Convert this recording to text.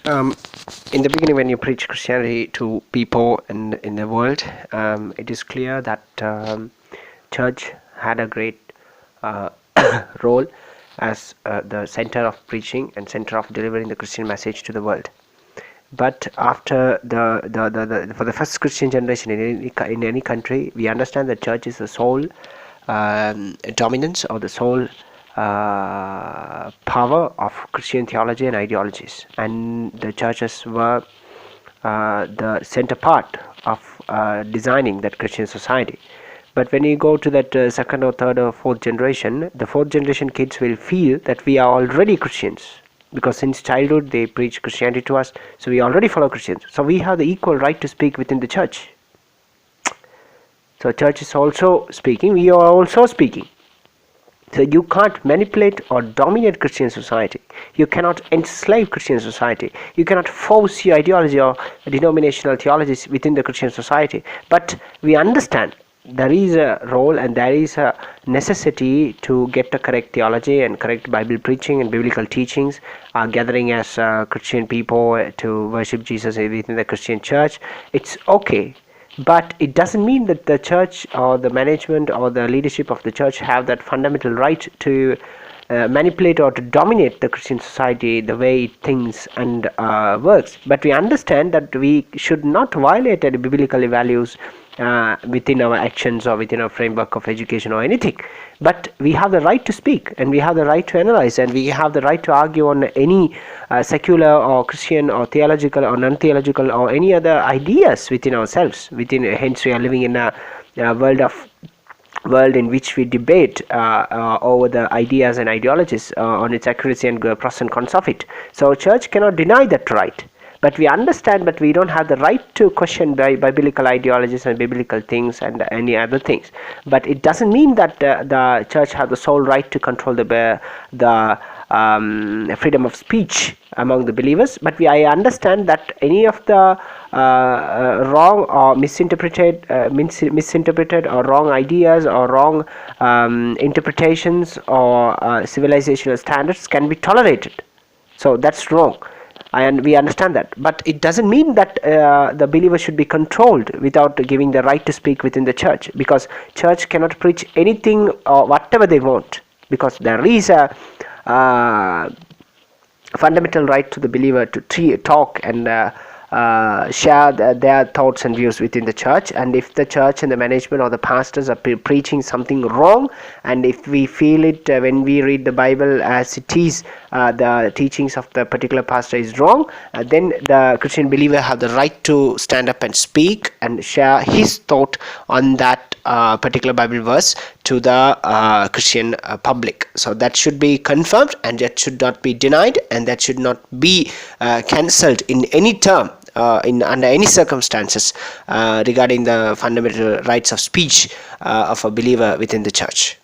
Um, in the beginning, when you preach Christianity to people in the world, it is clear that church had a great uh, role as the center of preaching and center of delivering the Christian message to the world. But after for the first Christian generation in any country, we understand that church is the sole dominance or the sole power of Christian theology and ideologies, and the churches were the center part of designing that Christian society. But when you go to that second or third or fourth generation, the fourth generation kids will feel that we are already Christians, because since childhood they preach Christianity to us, so we already follow Christians, so we have the equal right to speak within the church. So church is also speaking, we are also speaking. So you can't manipulate or dominate Christian society. You cannot enslave Christian society. You cannot force your ideology or denominational theologies within the Christian society. But we understand there is a role and there is a necessity to get the correct theology and correct Bible preaching and biblical teachings, gathering as Christian people to worship Jesus within the Christian church. It's okay. But it doesn't mean that the church or the management or the leadership of the church have that fundamental right to manipulate or to dominate the Christian society the way it thinks and works. But we understand that we should not violate any biblical values within our actions or within our framework of education or anything. But we have the right to speak, and we have the right to analyze, and we have the right to argue on any secular or Christian or theological or non-theological or any other ideas within ourselves. Hence we are living in a world in which we debate over the ideas and ideologies on its accuracy and pros and cons of it. So church cannot deny that right. But we understand, but we don't have the right to question biblical ideologies and biblical things and any other things. But it doesn't mean that the church has the sole right to control the freedom of speech among the believers. But I understand that any of the wrong or misinterpreted or wrong ideas or wrong interpretations or civilizational standards can be tolerated. So that's wrong. And we understand that, but it doesn't mean that the believer should be controlled without giving the right to speak within the church, because church cannot preach anything or whatever they want, because there is a fundamental right to the believer to talk and share their thoughts and views within the church. And if the church and the management or the pastors are preaching something wrong, and if we feel it when we read the Bible as it is, the teachings of the particular pastor is wrong, then the Christian believer have the right to stand up and speak and share his thought on that particular Bible verse to the Christian public. So that should be confirmed, and that should not be denied, and that should not be cancelled in any term, under any circumstances, regarding the fundamental rights of speech of a believer within the church.